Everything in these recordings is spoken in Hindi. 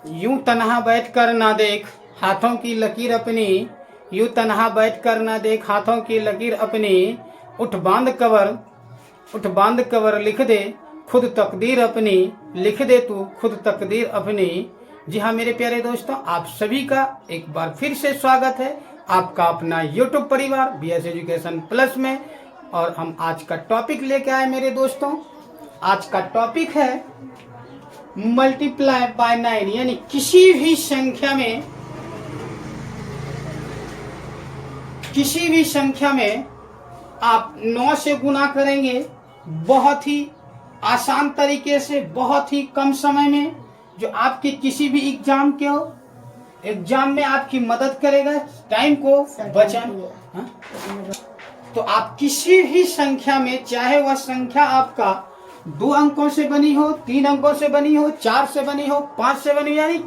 यूं तन्हा बैठ कर ना देख हाथों की लकीर अपनी, यूं तन्हा बैठ कर ना देख हाथों की लकीर अपनी, उठ बांध कवर लिख दे खुद तकदीर अपनी, लिख दे तू खुद तकदीर अपनी। जी हाँ मेरे प्यारे दोस्तों, आप सभी का एक बार फिर से स्वागत है आपका अपना YouTube परिवार BS एजुकेशन प्लस में। और हम आज का टॉपिक लेके आए मेरे दोस्तों। आज का टॉपिक है मल्टीप्लाई बाय 9, यानी किसी भी संख्या में आप 9 से गुना करेंगे बहुत ही आसान तरीके से, बहुत ही कम समय में, जो आपके किसी भी एग्जाम में आपकी मदद करेगा टाइम को बचाने। तो आप किसी भी संख्या में, चाहे वह संख्या आपका 2 अंकों से बनी हो, 3 अंकों से बनी हो, 4 से बनी हो, 5 से बनी हो, यानी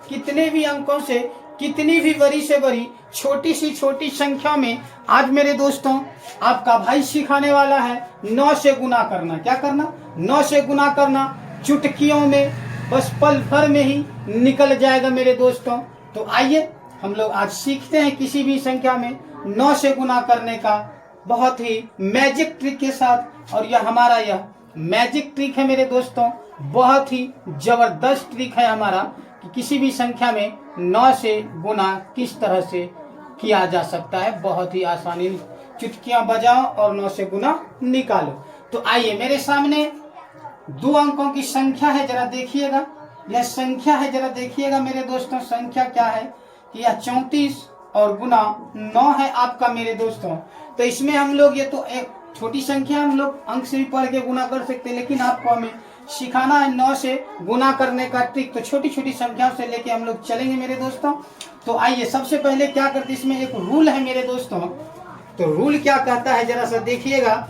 कितने भी अंकों से, कितनी भी बड़ी से बड़ी छोटी सी छोटी संख्या में आज मेरे दोस्तों आपका भाई सिखाने वाला है 9 से गुना करना। क्या करना? 9 से गुना करना। चुटकियों में, बस पल भर में ही निकल जाएगा मेरे दोस्तों। तो आइए हम लोग आज सीखते हैं किसी भी संख्या में 9 से गुना करने का बहुत ही मैजिक ट्रिक के साथ। और यह हमारा मैजिक ट्रिक है मेरे दोस्तों, बहुत ही जबरदस्त ट्रिक है हमारा कि किसी भी संख्या में 9 से गुना किस तरह से किया जा सकता है। बहुत ही आसानी, चुटकियां बजाओ और 9 से गुना निकालो। तो आइए मेरे सामने 2 अंकों की संख्या है, जरा देखिएगा। यह संख्या है, जरा देखिएगा मेरे दोस्तों। संख्या क्या है कि यह 34 और गुना 9 है आपका मेरे दोस्तों। तो इसमें हम लोग, ये तो एक छोटी संख्या, हम लोग अंक से भी पढ़ के गुना कर सकते हैं, लेकिन आपको हमें सिखाना है 9 से गुना करने का ट्रिक। तो छोटी छोटी संख्याओं से लेके हम लोग चलेंगे मेरे दोस्तों। तो आइए सबसे पहले क्या करते हैं, इसमें एक रूल है मेरे दोस्तों। तो रूल क्या कहता है जरा सा देखिएगा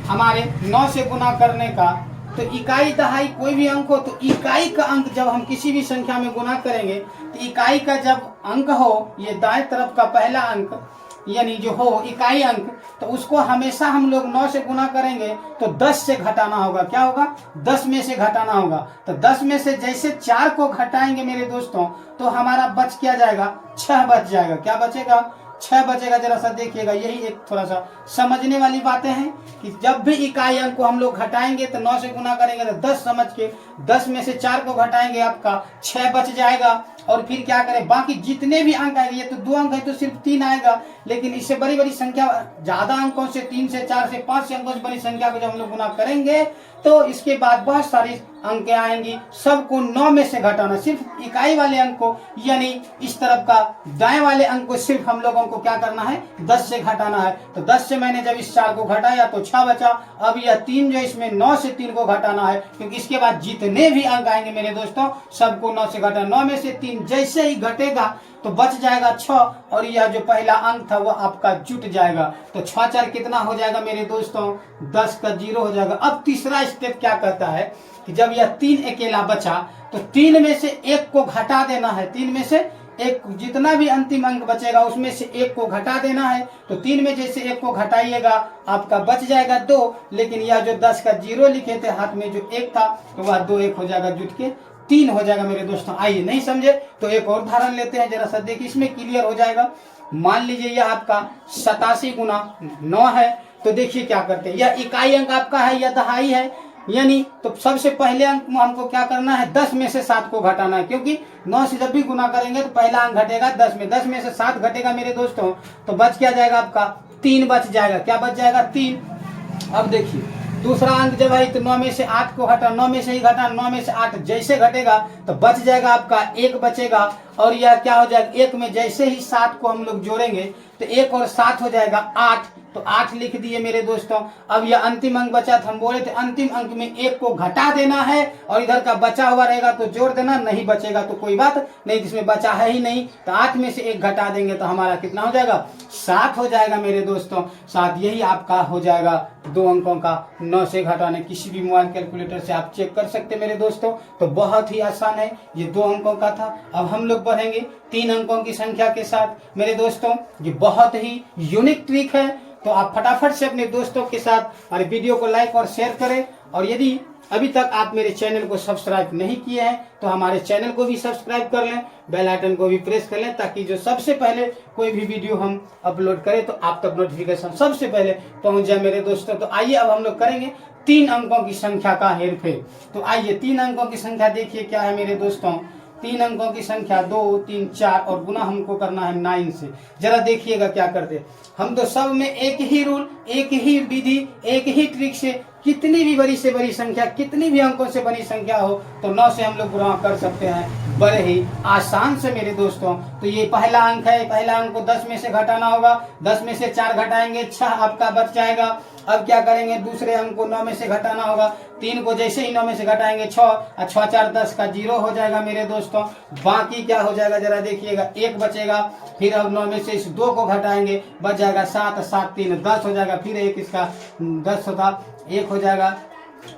हमारे 9 से गुना करने का। तो इकाई दहाई कोई भी अंक हो, तो इकाई का अंक जब हम किसी भी संख्या में गुना करेंगे, तो इकाई का जब अंक हो, ये दाएं तरफ का पहला अंक यानी जो हो इकाई अंक, तो उसको हमेशा हम लोग 9 से गुना करेंगे तो 10 से घटाना होगा। क्या होगा? 10 में से घटाना होगा। तो 10 में से जैसे 4 को घटाएंगे मेरे दोस्तों, तो हमारा बच क्या जाएगा? 6 बच जाएगा। क्या बचेगा? 6 बचेगा। जरा सा देखिएगा, यही एक थोड़ा सा समझने वाली बातें हैं कि जब भी इकाई अंक को हम लोग घटाएंगे तो 9 से गुना करेंगे तो 10 समझ के 10 में से 4 को घटाएंगे, आपका 6 बच जाएगा। और फिर क्या करें, बाकी जितने भी अंक आएंगे, ये तो 2 अंक है तो सिर्फ 3 आएगा, लेकिन इससे बड़ी बड़ी संख्या, ज्यादा अंकों से, 3 से, 4 से, 5 से अंकों से बड़ी संख्या को जब हम लोग गुना करेंगे तो इसके बाद बहुत सारी अंक आएंगी। सबको 9 में से घटाना, सिर्फ इकाई वाले अंक को, यानी इस तरफ का दाएं वाले अंक को सिर्फ हम लोगों को क्या करना है? 10 से घटाना है। तो 10 से मैंने जब इस 4 को घटाया तो 6 बचा। अब यह 3 जो इसमें 9 से 3 को घटाना है, क्योंकि इसके बाद जितने भी अंक आएंगे मेरे दोस्तों सबको 9 से घटाना। 9 में से 3 जैसे ही घटेगा तो बच जाएगा 6, और यह जो पहला अंक था वो आपका जुट जाएगा। तो 6 4 कितना हो जाएगा मेरे दोस्तों? 10 का 0 हो जाएगा। अब तीसरा स्टेप क्या कहता है कि जब यह 3 अकेला बचा तो 3 में से 1 को घटा देना है। 3 में से 1, जितना भी अंतिम अंक बचेगा उसमें से 1 को घटा देना है। तो 3 में जैसे 1 को घटाइएगा आपका बच जाएगा 2, लेकिन यह जो 10 का 0 लिखे थे हाथ में जो 1 था, तो वह 2 1 हो जाएगा, जुट के 3 हो जाएगा मेरे दोस्तों। आइए, नहीं समझे तो एक और उदाहरण लेते हैं, जरा सा देखिए, इसमें क्लियर हो जाएगा। मान लीजिए यह आपका 87 गुना 9 है। तो देखिए क्या करते हैं, यह इकाई अंक आपका है, यह दहाई है, यानी तो सबसे पहले अंक में हमको क्या करना है? 10 में से 7 को घटाना है, क्योंकि 9 से जब भी गुना करेंगे तो पहला अंक घटेगा 10 में। 10 में से 7 घटेगा मेरे दोस्तों, तो बच क्या जाएगा? आपका 3 बच जाएगा। क्या बच जाएगा? 3। अब देखिए दूसरा अंक जब है तो 9 में से 8 को घटा, 9 में से ही घटा, 9 में से 8 जैसे घटेगा तो बच जाएगा आपका 1 बचेगा। और यह क्या हो जाएगा? 1 में जैसे ही 7 को हम लोग जोड़ेंगे तो 1 और 7 हो जाएगा 8। तो 8 लिख दिए मेरे दोस्तों। अब यह अंतिम अंक बचा था, हम बोले थे अंतिम अंक में 1 को घटा देना है और इधर का बचा हुआ रहेगा तो जोड़ देना, नहीं बचेगा तो कोई बात नहीं, जिसमें बचा है ही नहीं। तो 8 में से 1 घटा देंगे तो हमारा कितना हो जाएगा? 7 हो जाएगा मेरे दोस्तों। 7 यही आपका हो जाएगा 2 अंकों का 9 से घटाने। किसी भी मोबाइल कैलकुलेटर से आप चेक कर सकते मेरे दोस्तों। तो बहुत ही आसान है, ये 2 अंकों का था। अब हम लोग बढ़ेंगे 3 अंकों की संख्या के साथ मेरे दोस्तों। ये बहुत ही यूनिक ट्रिक है, तो आप फटाफट से अपने दोस्तों के साथ और वीडियो को लाइक और शेयर करें और यदि अभी तक आप मेरे चैनल को सब्सक्राइब नहीं किए हैं तो हमारे चैनल को भी सब्सक्राइब कर लें, बेल आइकन को भी प्रेस कर लें, ताकि जो सबसे पहले कोई भी वीडियो हम अपलोड करें तो आप तक नोटिफिकेशन सबसे पहले पहुंच जाए मेरे दोस्तों। तो आइए अब हम लोग करेंगे 3 अंकों की संख्या का हेरफेर। तो आइए 3 अंकों की संख्या देखिए क्या है मेरे दोस्तों। 3 अंकों की संख्या 2, 3, 4 और गुना हमको करना है 9 से। जरा देखिएगा क्या करते हैं। हम तो सब में एक ही रूल, एक ही विधि, एक ही ट्रिक से कितनी भी बड़ी से बड़ी संख्या, कितनी भी अंकों से बड़ी संख्या हो तो 9 से हम लोग गुणा कर सकते हैं बड़े ही आसान से मेरे दोस्तों। तो ये पहला अंक है, पहला अंक को 10 में से घटाना होगा। 10 में से 4 घटाएंगे 6 आपका बच जाएगा। अब क्या करेंगे, दूसरे अंक को 9 में से घटाना होगा। 3 को जैसे ही 9 में से घटाएंगे 6 और 6 4 10 का 0 हो जाएगा मेरे दोस्तों। बाकी क्या हो जाएगा जरा देखिएगा, 1 बचेगा। फिर अब 9 में से इस 2 को घटाएंगे, बच जाएगा 7, 7 3 10 हो जाएगा। फिर एक इसका 10 होता 1 हो जाएगा,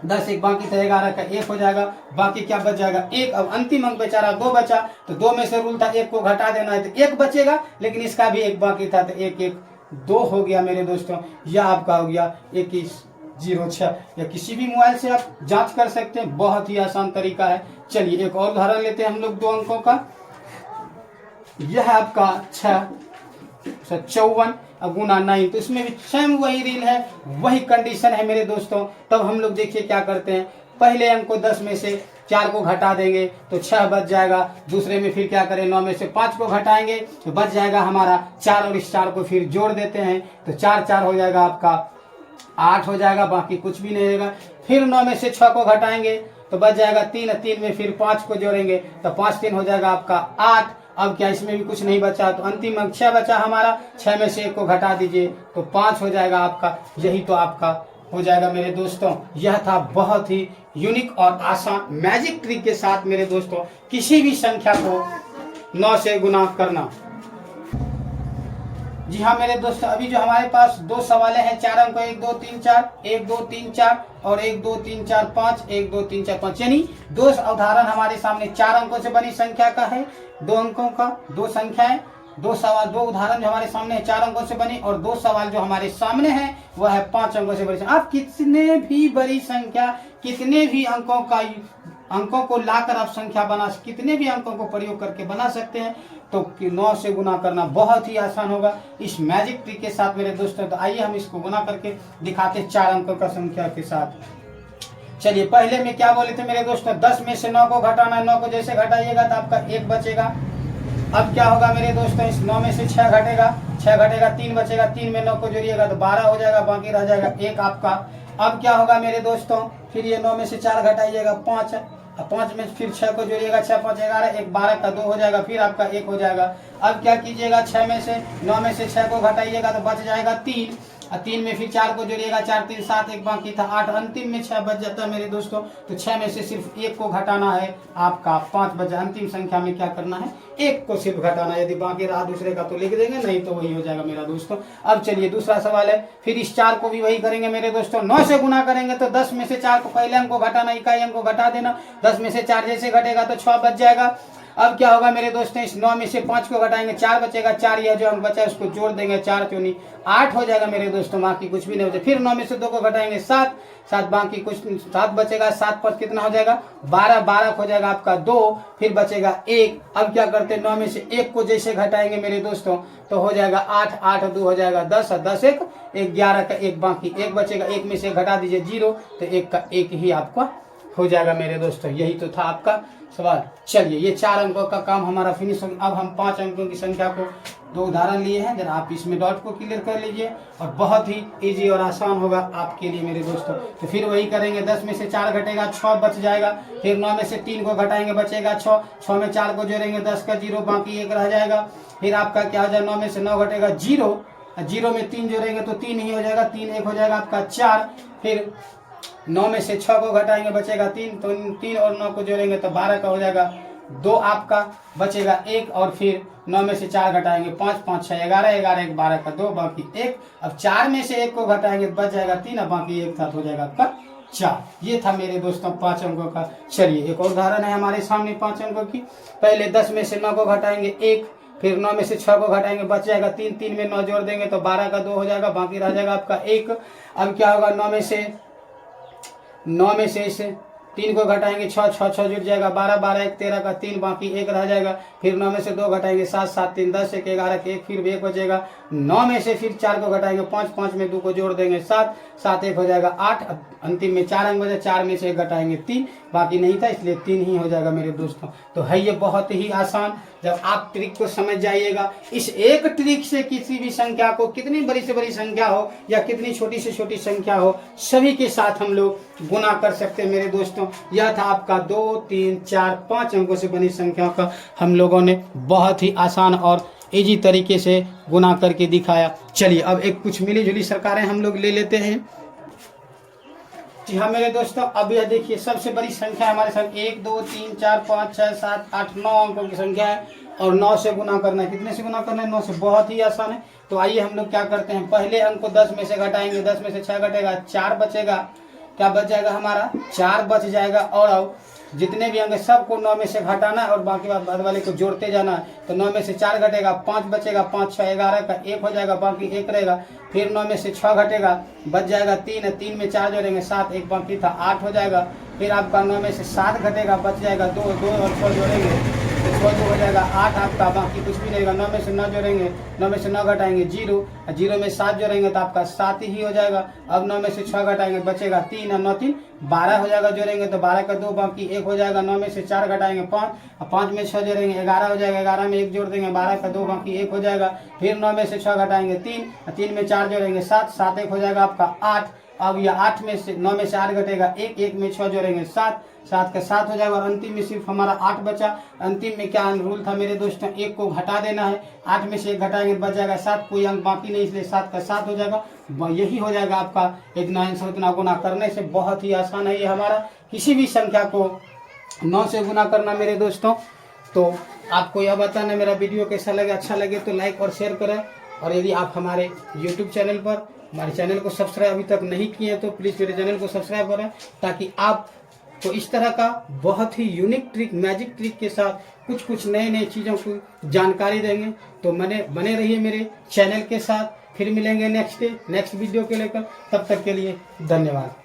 10 एक बाकी था 11 का 1 हो जाएगा। बाकी क्या बच जाएगा 1। अब अंतिम अंक बेचारा 2 बचा, तो 2 में से रूल था 1 को घटा देना है तो 1 बचेगा, लेकिन इसका भी 1 बाकी था तो 1 1 2 हो गया मेरे दोस्तों। यह आपका हो गया 2106। या किसी भी मोबाइल से आप जांच कर सकते हैं, बहुत ही आसान तरीका है। चलिए एक और उदाहरण लेते हैं हम लोग 2 अंकों का। यह है आपका 654 गुना 9, तो इसमें भी सेम वही रील है, वही कंडीशन है मेरे दोस्तों। तब हम लोग देखिए क्या करते हैं, पहले अंक को 10 में से 4 को घटा देंगे तो 6 बच जाएगा। दूसरे में फिर क्या करें, 9 में से 5 को घटाएंगे तो बच जाएगा हमारा 4 और इस 4 को फिर जोड़ देते हैं तो 4 4 हो जाएगा आपका 8 हो जाएगा, बाकी कुछ भी नहीं रहेगा। फिर 9 में से 6 को घटाएंगे तो बच जाएगा 3, 3 में फिर 5 को जोड़ेंगे तो 5 3 हो जाएगा आपका 8। अब क्या इसमें भी कुछ नहीं बचा, तो अंतिम अंक 6 बचा हमारा। 6 में से 1 को घटा दीजिए तो 5 हो जाएगा आपका। यही तो आपका हो जाएगा मेरे दोस्तों। यह था बहुत ही यूनिक और आसान मैजिक ट्रिक के साथ मेरे दोस्तों किसी भी संख्या को 9 से गुना करना। जी हाँ मेरे दोस्तों, अभी जो हमारे पास 2 सवालें हैं 4 अंकों 1 2 3 4, 1 2 3 4 और 1 2 3 4 5, 1 2 3 4 5, यानी 2 उदाहरण हमारे सामने 4 अंकों से बनी संख्या का है। 2 अंकों का 2 संख्याएं, 2 सवाल, 2 उदाहरण जो हमारे सामने है 4 अंकों से बनी, और 2 सवाल जो हमारे सामने है वह है 5 अंकों से बनी। आप कितने भी बड़ी संख्या, कितने भी अंकों को लाकर आप संख्या कितने भी अंकों को प्रयोग करके बना सकते हैं। तो 9 से गुना करना बहुत ही आसान होगा इस मैजिक ट्रिक के साथ मेरे दोस्तों। तो आइए हम इसको गुना करके दिखाते हैं 4 अंकों का संख्या के साथ। चलिए पहले में क्या बोले थे मेरे दोस्तों, 10 में से 9 को घटाना है। 9 को जैसे घटाइएगा तो आपका 1 बचेगा। अब क्या होगा मेरे दोस्तों, इस 9 में से 6 घटेगा, 6 घटेगा 3 बचेगा। 3 में 9 को जोड़िएगा तो 12 हो जाएगा, बाकी रह जाएगा 1 आपका। अब क्या होगा मेरे दोस्तों, फिर ये 9 में से 4 घटाइएगा 5, 5 में फिर 6 को जोड़िएगा, 6 5 11, 1 12 का 2 हो जाएगा, फिर आपका 1 हो जाएगा। अब क्या कीजिएगा, 6 में से 9 में से 6 को घटाइएगा तो बच जाएगा 3, और 3 में फिर 4 को जोड़िएगा, 4 3 7, 1 बाकी था 8, अंतिम में 6 बच जाता है मेरे दोस्तों। तो 6 में से सिर्फ 1 को घटाना है आपका 5 बचा। अंतिम संख्या में क्या करना है, 1 को सिर्फ घटाना है। यदि बाकी रहा दूसरे का तो लिख देंगे, नहीं तो वही हो जाएगा मेरा दोस्तों। अब चलिए दूसरा सवाल है, फिर इस 4 को भी वही करेंगे मेरे दोस्तों। 9 से गुना करेंगे तो 10 में से 4 को पहले अंक को घटाना, इकाई अंक को घटा देना। 10 में से 4 जैसे घटेगा तो 6 बच जाएगा। अब क्या होगा मेरे दोस्तों, इस 9 में से 5 को घटाएंगे, 4 बचेगा। 4 यह जो अंक बचा है उसको जोड़ देंगे, 4 चौनी 8 हो जाएगा मेरे दोस्तों, बाकी कुछ भी नहीं बचा। फिर 9 में से 2 को घटाएंगे 7, 7 बाकी कुछ 7 बचेगा। 7 पर कितना हो जाएगा 12, 12 हो जाएगा आपका 2, फिर बचेगा 1। अब क्या करते हैं, 9 में से 1 को जैसे घटाएंगे मेरे दोस्तों तो हो जाएगा 8, 8 2 हो जाएगा 10, 10 1 11 का 1 बाकी 1 बचेगा। 1 में से घटा दीजिए 0, तो 1 का 1 ही आपका हो जाएगा मेरे दोस्तों। यही तो था आपका सवाल। चलिए ये 4 अंकों का काम हमारा फिनिश हो गया। अब हम 5 अंकों की संख्या को 2 उदाहरण लिए हैं, जरा आप इसमें डॉट को क्लियर कर लीजिए और बहुत ही इजी और आसान होगा आपके लिए मेरे दोस्तों। तो फिर वही करेंगे, 10 में से 4 घटेगा 6 बच जाएगा। फिर 9 में से 3 को घटाएंगे बचेगा 6, 6 में 4 को जोड़ेंगे 10 का 0 बाकी 1 रह जाएगा। फिर आपका क्या हो जाएगा, 9 में से 9 घटेगा 0, 0 में 3 जोड़ेंगे तो 3 ही हो जाएगा, 3 1 हो जाएगा आपका 4। फिर 9 में से 6 को घटाएंगे बचेगा 3, तो 3 और 9 को जोड़ेंगे तो 12 का हो जाएगा 2 आपका, बचेगा 1। और फिर 9 में से 4 घटाएंगे 5, 5 6 11, 11 1 12 का 2 बाकी 1। अब 4 में से 1 को घटाएंगे बच जाएगा 3, अब बाकी 1 था तो हो जाएगा आपका 4। ये था मेरे दोस्तों 5 अंकों का। चलिए एक और उदाहरण है हमारे सामने 5 अंकों की। पहले 10 में से 9 को घटाएंगे 1, फिर 9 में से 6 को घटाएंगे बच जाएगा 3, 3 में 9 जोड़ देंगे तो 12 का 2 हो जाएगा, बाकी रह जाएगा आपका 1। अब क्या होगा, 9 9 में से इसे 3 को घटाएंगे 6, 6 6 जुट जाएगा 12, 12 1 13 का 3, बाकी 1 रह जाएगा। फिर 9 में से 2 घटाएंगे 7, 7 3 10 1 11 के 1, फिर 1 बचेगा। 9 में से फिर 4 को घटाएंगे 5, 5 में 2 को जोड़ देंगे 7, 7 1 हो जाएगा 8। अंतिम में 4 अंक बचे, 4 में से 1 घटाएंगे 3, बाकी नहीं था इसलिए 3 ही हो जाएगा मेरे दोस्तों। तो है ये बहुत ही आसान। जब आप ट्रिक को समझ जाइएगा, इस एक ट्रिक से किसी भी संख्या को, कितनी बड़ी से बड़ी संख्या हो या कितनी छोटी से छोटी संख्या हो, सभी के साथ हम लोग गुना कर सकते हैं मेरे दोस्तों। यह था आपका 2 3 4 5 अंकों से बनी संख्या का हम लोगों ने बहुत ही आसान और इजी तरीके से गुना करके दिखाया। चलिए अब एक कुछ मिली जुली सरकारें हम लोग ले लेते हैं। जी हाँ मेरे दोस्तों, अब यह देखिए सबसे बड़ी संख्या हमारे साथ 1 2 3 4 5 6 7 8 9 अंकों की संख्या है और 9 से गुना करना है। कितने से गुना करना है? 9 से। बहुत ही आसान है। तो आइए हम लोग क्या करते हैं, पहले अंक को 10 में से घटाएंगे। 10 में से 6 घटेगा 4 बचेगा। क्या बच जाएगा हमारा? 4 बच जाएगा। और जितने भी अंक सबको 9 में से घटाना है और बाकी बाद वाले को जोड़ते जाना है। तो 9 में से 4 घटेगा 5 बचेगा, 5 6 11 का 1 हो जाएगा, बाकी 1 रहेगा। फिर 9 में से 6 घटेगा, बच जाएगा 3, 3 में 4 जोड़ेंगे 7, 1 बाकी था 8 हो जाएगा। फिर आपका 9 में से 7 घटेगा, बच जाएगा 2, 2 और 6 जोड़ेंगे तो 6 हो जाएगा 8 आपका, बाकी कुछ भी रहेगा। 9 में से 9 जोड़ेंगे, 9 में से 9 घटाएंगे 0, 0 में 7 जोड़ेंगे तो आपका 7 ही हो जाएगा। अब 9 में से 6 घटाएंगे बचेगा 3 और 9 3 12 हो जाएगा। जोड़ेंगे तो 12 का 2 बाकी 1 हो जाएगा। 9 में से 4 घटाएंगे 5 और 5 में 6 जोड़ेंगे 11 हो जाएगा। 11 में 1 जोड़ देंगे, 12 का 2 बाकी 1 हो जाएगा। फिर 9 में से 6 घटाएंगे 3 और 3 में 4 जोड़ेंगे 7, 7 1 हो जाएगा आपका 8। अब यह 8 में से 9 में से 8 घटेगा 1, 1 में 6 जोड़ेंगे 7, 7 का 7 हो जाएगा। और अंतिम में सिर्फ हमारा 8 बचा। अंतिम में क्या रूल था मेरे दोस्तों, 1 को घटा देना है। 8 में से 1 घटाएंगे बच जाएगा 7, कोई अंक बाकी नहीं, इसलिए 7 का 7 हो जाएगा। यही हो जाएगा आपका इतना आंसर। उतना गुना करने से बहुत ही आसान है ये हमारा, किसी भी संख्या को 9 से गुना करना मेरे दोस्तों। तो आपको यह बताना, मेरा वीडियो कैसा लगे, अच्छा लगे तो लाइक और शेयर करें। और यदि आप हमारे यूट्यूब चैनल पर हमारे चैनल को सब्सक्राइब अभी तक नहीं किए तो प्लीज़ मेरे चैनल को सब्सक्राइब करें, ताकि आप तो इस तरह का बहुत ही यूनिक ट्रिक, मैजिक ट्रिक के साथ कुछ नए चीज़ों की जानकारी देंगे। तो बने रहिए मेरे चैनल के साथ। फिर मिलेंगे नेक्स्ट वीडियो के लेकर। तब तक के लिए धन्यवाद।